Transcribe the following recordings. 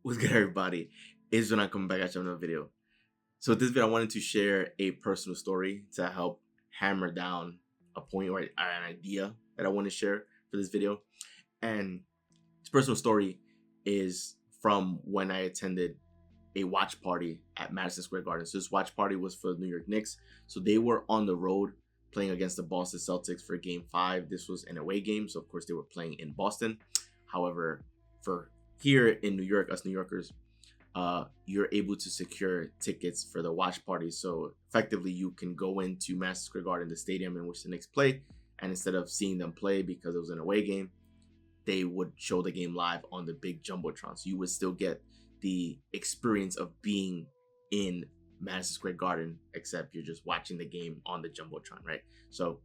What's good, everybody? It's when I come back at you another video. So, with this video, I wanted to share a personal story to help hammer down a point or an idea that I want to share for this video. And this personal story is from when I attended a watch party at Madison Square Garden. So, this watch party was for the New York Knicks. So, they were on the road playing against the Boston Celtics for Game 5. This was an away game. So, of course, they were playing in Boston. However, for here in New York, us New Yorkers, you're able to secure tickets for the watch party. So effectively, you can go into Madison Square Garden, the stadium in which the Knicks play, and instead of seeing them play because it was an away game, they would show the game live on the big jumbotron. So you would still get the experience of being in Madison Square Garden, except you're just watching the game on the jumbotron, right? So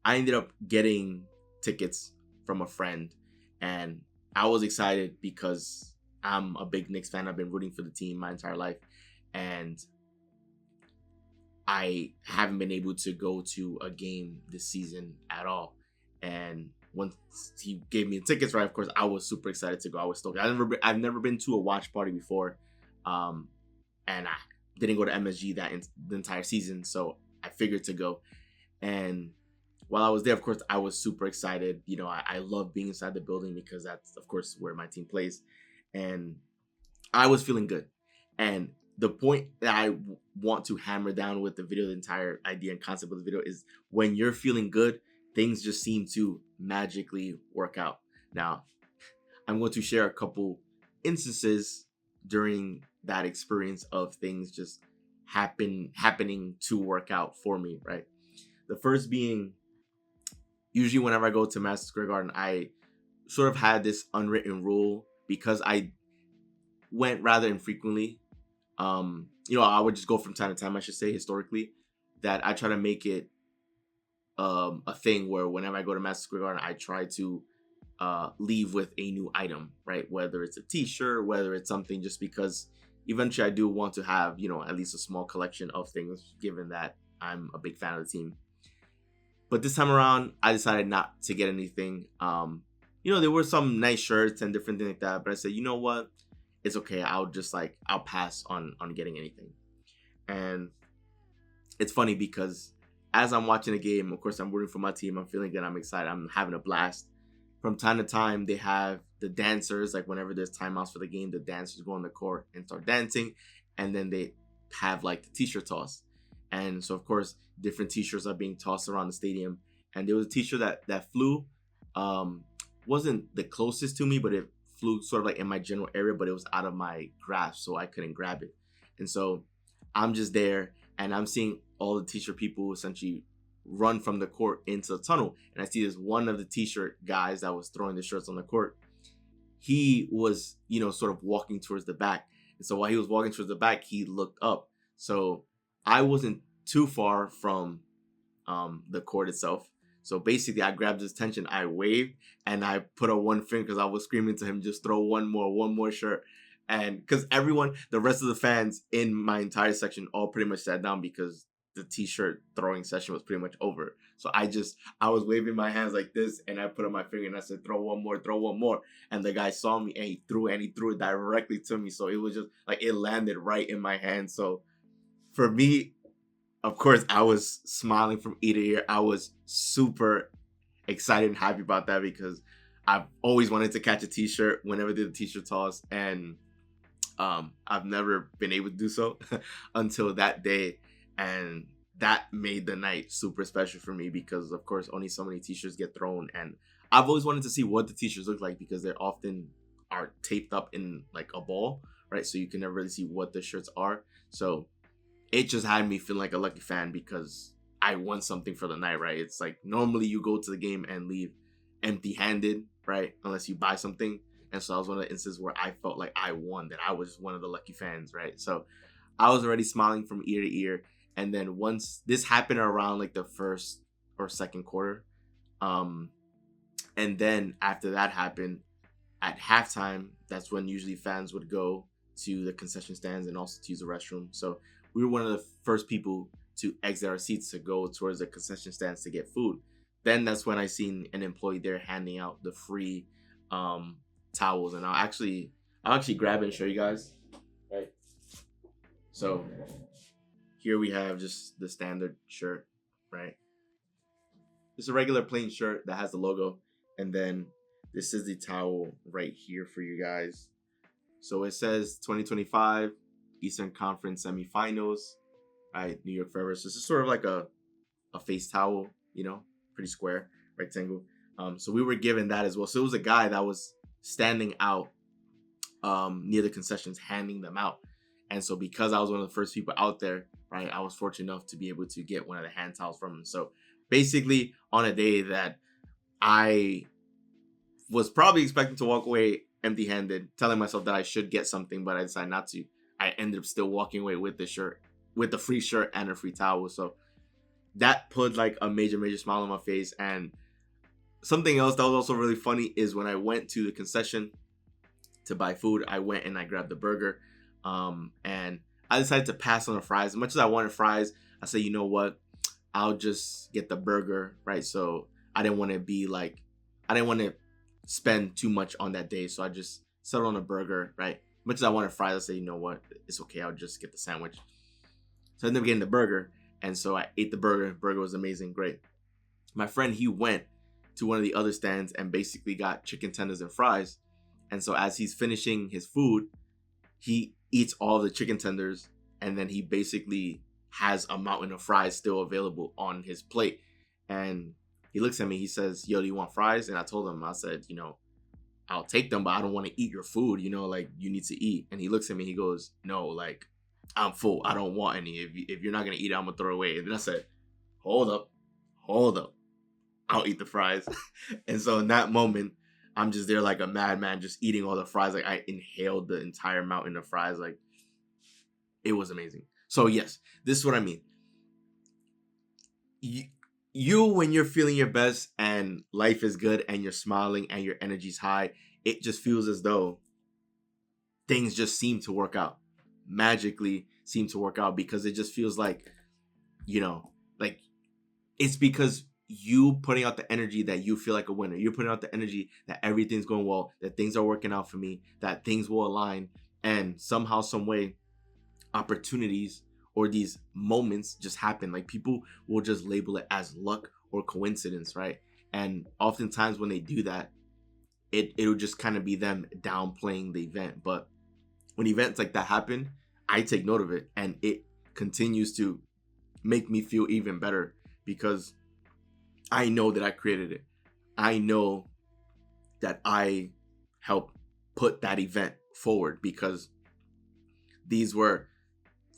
I ended up getting tickets from a friend, and I was excited because I'm a big Knicks fan. I've been rooting for the team my entire life, and I haven't been able to go to a game this season at all. And once he gave me the tickets, right, of course, I was super excited to go. I was stoked. I've never been to a watch party before, and I didn't go to MSG the entire season, so I figured to go. And while I was there, of course, I was super excited. I love being inside the building because that's, of course, where my team plays. And I was feeling good. And the point that I want to hammer down with the video, the entire idea and concept of the video, is when you're feeling good, things just seem to magically work out. Now, I'm going to share a couple instances during that experience of things just happening to work out for me, right? The first being, usually whenever I go to Madison Square Garden, I sort of had this unwritten rule because I went rather infrequently. I would just go from time to time, I should say, historically, that I try to make it a thing where whenever I go to Madison Square Garden, I try to leave with a new item, right? Whether it's a t-shirt, whether it's something, just because eventually I do want to have, at least a small collection of things, given that I'm a big fan of the team. But this time around, I decided not to get anything. There were some nice shirts and different things like that, but I said, you know what? It's okay. I'll pass on getting anything. And it's funny because as I'm watching the game, of course, I'm rooting for my team. I'm feeling good. I'm excited. I'm having a blast. From time to time, they have the dancers, like whenever there's timeouts for the game, the dancers go on the court and start dancing. And then they have like the t-shirt toss. And so, of course, different t-shirts are being tossed around the stadium. And there was a t-shirt that flew. Wasn't the closest to me, but it flew sort of like in my general area, but it was out of my grasp, so I couldn't grab it. And so I'm just there, and I'm seeing all the t-shirt people essentially run from the court into the tunnel. And I see this one of the t-shirt guys that was throwing the shirts on the court. He was, sort of walking towards the back. And so while he was walking towards the back, he looked up. So I wasn't too far from the court itself. So basically, I grabbed his attention, I waved, and I put up one finger because I was screaming to him, just throw one more shirt. And because the rest of the fans in my entire section all pretty much sat down because the t-shirt throwing session was pretty much over. So I was waving my hands like this, and I put up my finger and I said, throw one more. And the guy saw me and he threw it directly to me. So it was just like, it landed right in my hand. So for me, of course, I was smiling from ear to ear. I was super excited and happy about that because I've always wanted to catch a t-shirt whenever they did the t-shirt toss. And I've never been able to do so until that day. And that made the night super special for me because, of course, only so many t-shirts get thrown. And I've always wanted to see what the t-shirts look like because they often are taped up in like a ball, right? So you can never really see what the shirts are. So it just had me feel like a lucky fan because I won something for the night, right? It's like normally you go to the game and leave empty-handed, right? Unless you buy something. And so that was one of the instances where I felt like I won, that I was one of the lucky fans, right? So I was already smiling from ear to ear. And then once this happened around like the first or second quarter, and then after that happened, at halftime, that's when usually fans would go to the concession stands and also to use the restroom. So we were one of the first people to exit our seats to go towards the concession stands to get food. Then that's when I seen an employee there handing out the free towels. And I'll actually grab it and show you guys. Right. So here we have just the standard shirt, right? It's a regular plain shirt that has the logo, and then this is the towel right here for you guys. So it says 2025 Eastern Conference semifinals, right? New York Forever. So this is sort of like a face towel, pretty square rectangle. So we were given that as well. So it was a guy that was standing out near the concessions, handing them out. And so because I was one of the first people out there, right, I was fortunate enough to be able to get one of the hand towels from him. So basically, on a day that I was probably expecting to walk away empty-handed, telling myself that I should get something, but I decided not to, I ended up still walking away with the shirt, with the free shirt and a free towel. So that put like a major smile on my face. And something else that was also really funny is when I went to the concession to buy food, I went and I grabbed the burger. And I decided to pass on the fries. As much as I wanted fries, I said, you know what? I'll just get the burger, right? So I didn't want to spend too much on that day. So I just settled on a burger, right? Much as I wanted fries, I said, you know what? It's okay. I'll just get the sandwich. So I ended up getting the burger. And so I ate the burger. Burger was amazing. Great. My friend, he went to one of the other stands and basically got chicken tenders and fries. And so as he's finishing his food, he eats all the chicken tenders, and then he basically has a mountain of fries still available on his plate. And he looks at me, he says, yo, do you want fries? And I told him, I said, I'll take them, but I don't want to eat your food, like you need to eat. And he looks at me, he goes, no, like I'm full. I don't want any. If you're not going to eat it, I'm going to throw it away. And then I said, hold up. I'll eat the fries. And so in that moment, I'm just there like a madman, just eating all the fries. Like I inhaled the entire mountain of fries. Like it was amazing. So yes, this is what I mean. You when you're feeling your best and life is good and you're smiling and your energy's high, it just feels as though things just seem to work out. Magically seem to work out because it just feels like, like it's because you putting out the energy that you feel like a winner. You're putting out the energy that everything's going well, that things are working out for me, that things will align, and somehow, some way, opportunities or these moments just happen. Like people will just label it as luck or coincidence, right? And oftentimes when they do that, it'll just kind of be them downplaying the event. But when events like that happen, I take note of it, and it continues to make me feel even better because I know that I created it. I know that I helped put that event forward because these were,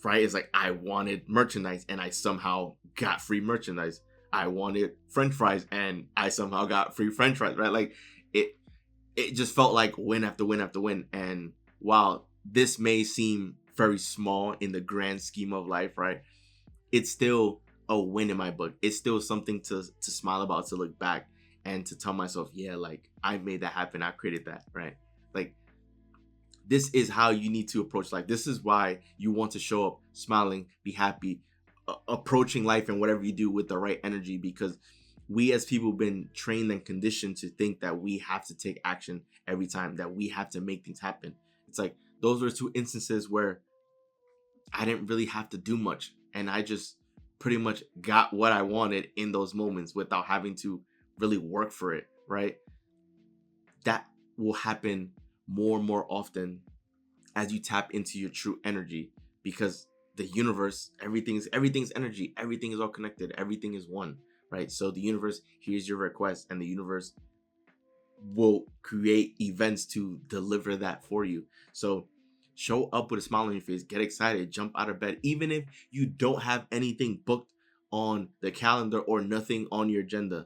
right? It's like I wanted merchandise and I somehow got free merchandise. I wanted French fries and I somehow got free French fries, right? Like it just felt like win after win after win. And while this may seem very small in the grand scheme of life, right? It's still a win in my book. It's still something to smile about, to look back and to tell myself, yeah, like I made that happen. I created that, right? Like this is how you need to approach life. This is why you want to show up smiling, be happy, approaching life and whatever you do with the right energy, because we as people have been trained and conditioned to think that we have to take action every time, that we have to make things happen. It's like those were two instances where I didn't really have to do much, and I just pretty much got what I wanted in those moments without having to really work for it, right? That will happen more and more often as you tap into your true energy, because the universe, everything's energy, everything is all connected, everything is one, right? So the universe hears your request, and the universe will create events to deliver that for you. So show up with a smile on your face, get excited, jump out of bed, even if you don't have anything booked on the calendar or nothing on your agenda.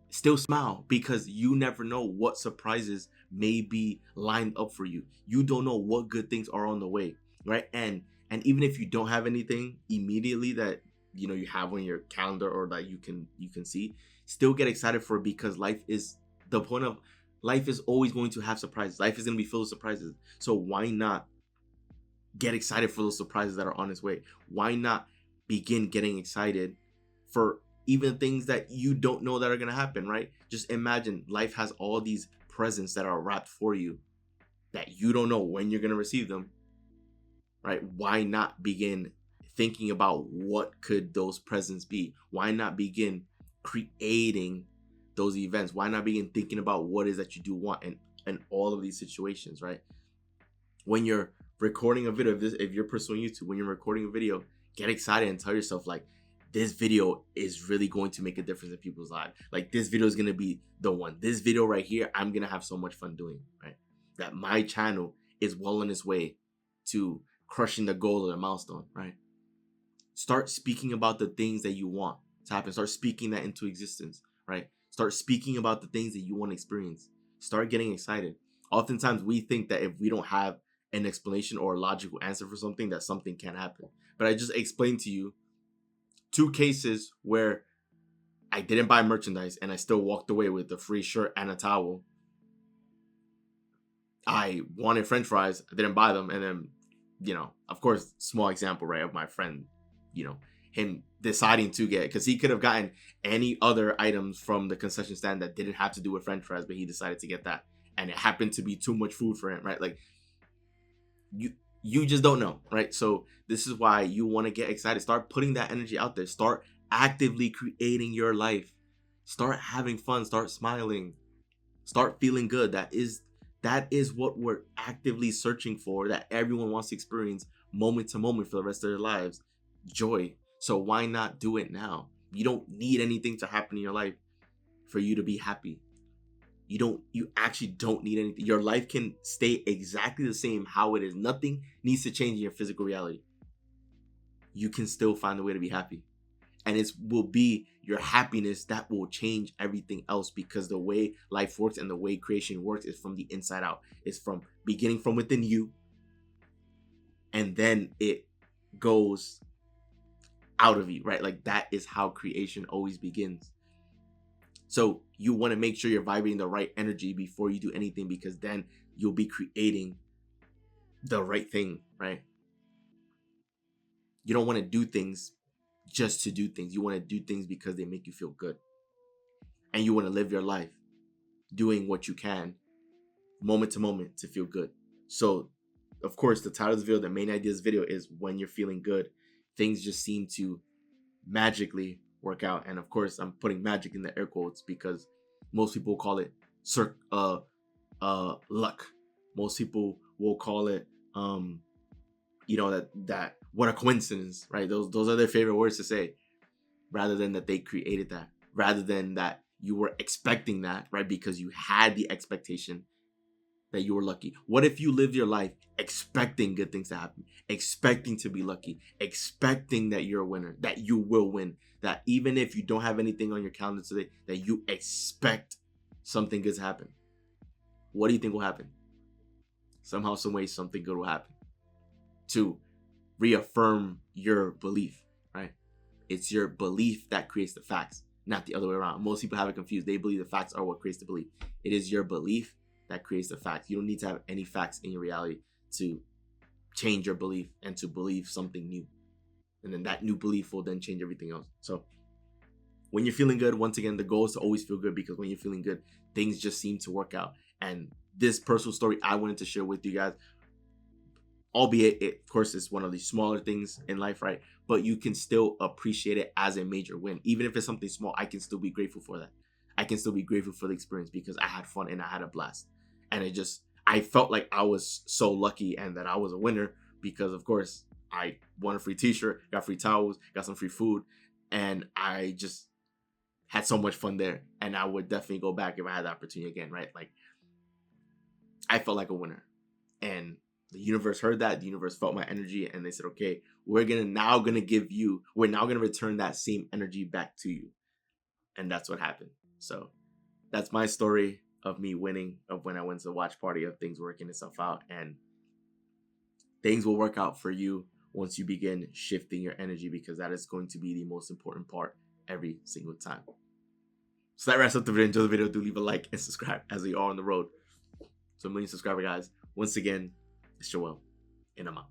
Still smile, because you never know what surprises may be lined up for you. You don't know what good things are on the way, right? And even if you don't have anything immediately that you have on your calendar or that you can see, still get excited for it, because life is always going to have surprises. Life is going to be filled with surprises. So why not get excited for those surprises that are on its way? Why not begin getting excited for even things that you don't know that are going to happen, right? Just imagine life has all these presents that are wrapped for you. that you don't know when you're going to receive them, right? Why not begin thinking about what could those presents be? Why not begin creating those events? Why not begin thinking about what is that you do want in all of these situations, right? When you're recording a video, if you're pursuing YouTube, when you're recording a video, get excited and tell yourself, like, this video is really going to make a difference in people's lives. Like, this video is going to be the one. This video right here, I'm going to have so much fun doing, right? That my channel is well on its way to crushing the goal or the milestone, right? Start speaking about the things that you want to happen. Start speaking that into existence, right? Start speaking about the things that you want to experience. Start getting excited. Oftentimes we think that if we don't have an explanation or a logical answer for something, that something can't happen. But I just explained to you 2 cases where I didn't buy merchandise and I still walked away with a free shirt and a towel. I wanted French fries, I didn't buy them, and then, you know, of course, small example, right, of my friend, you know, him deciding to get, because he could have gotten any other items from the concession stand that didn't have to do with French fries, but he decided to get that, and it happened to be too much food for him, right? Like, you just don't know, right? So this is why you want to get excited. Start putting that energy out there. Start actively creating your life. Start having fun. Start smiling. Start feeling good. That is what we're actively searching for, that everyone wants to experience moment to moment for the rest of their lives. Joy. So why not do it now? You don't need anything to happen in your life for you to be happy. You actually don't need anything. Your life can stay exactly the same how it is. Nothing needs to change in your physical reality. You can still find a way to be happy. And it will be your happiness that will change everything else, because the way life works and the way creation works is from the inside out. It's from beginning from within you, and then it goes out of you, right? Like, that is how creation always begins. So you want to make sure you're vibrating the right energy before you do anything, because then you'll be creating the right thing, right? You don't want to do things just to do things. You want to do things because they make you feel good. And you want to live your life doing what you can moment to moment to feel good. So, of course, the title of the video, the main idea of this video, is when you're feeling good, things just seem to magically work out. And of course, I'm putting magic in the air quotes because most people call it luck. Most people will call it that what a coincidence, right? Those are their favorite words to say, rather than that they created that, rather than that you were expecting that, right? Because you had the expectation that you were lucky. What if you lived your life expecting good things to happen, expecting to be lucky, expecting that you're a winner, that you will win, that even if you don't have anything on your calendar today, that you expect something good to happen? What do you think will happen? Somehow, some way, something good will happen to reaffirm your belief, right? It's your belief that creates the facts, not the other way around. Most people have it confused. They believe the facts are what creates the belief. It is your belief that creates the facts. You don't need to have any facts in your reality to change your belief and to believe something new. And then that new belief will then change everything else. So when you're feeling good, once again, the goal is to always feel good, because when you're feeling good, things just seem to work out. And this personal story I wanted to share with you guys, albeit it, of course, it's one of the smaller things in life, right? But you can still appreciate it as a major win. Even if it's something small, I can still be grateful for that. I can still be grateful for the experience because I had fun and I had a blast. And I felt like I was so lucky and that I was a winner because, of course, I won a free t-shirt, got free towels, got some free food, and I just had so much fun there. And I would definitely go back if I had the opportunity again, right? Like, I felt like a winner. And the universe heard that. The universe felt my energy, and they said, okay, we're now gonna return that same energy back to you. And that's what happened. So that's my story of me winning, of when I went to the watch party, of things working itself out. And things will work out for you once you begin shifting your energy, because that is going to be the most important part every single time. So that wraps up the video. Enjoy the video. Do leave a like and subscribe as we are on the road to 1 million subscriber, guys. Once again, it's Joel, and I'm out.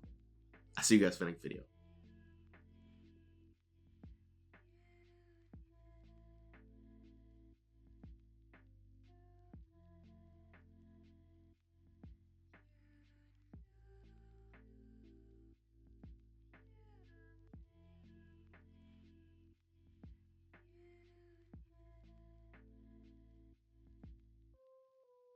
I'll see you guys for the next video.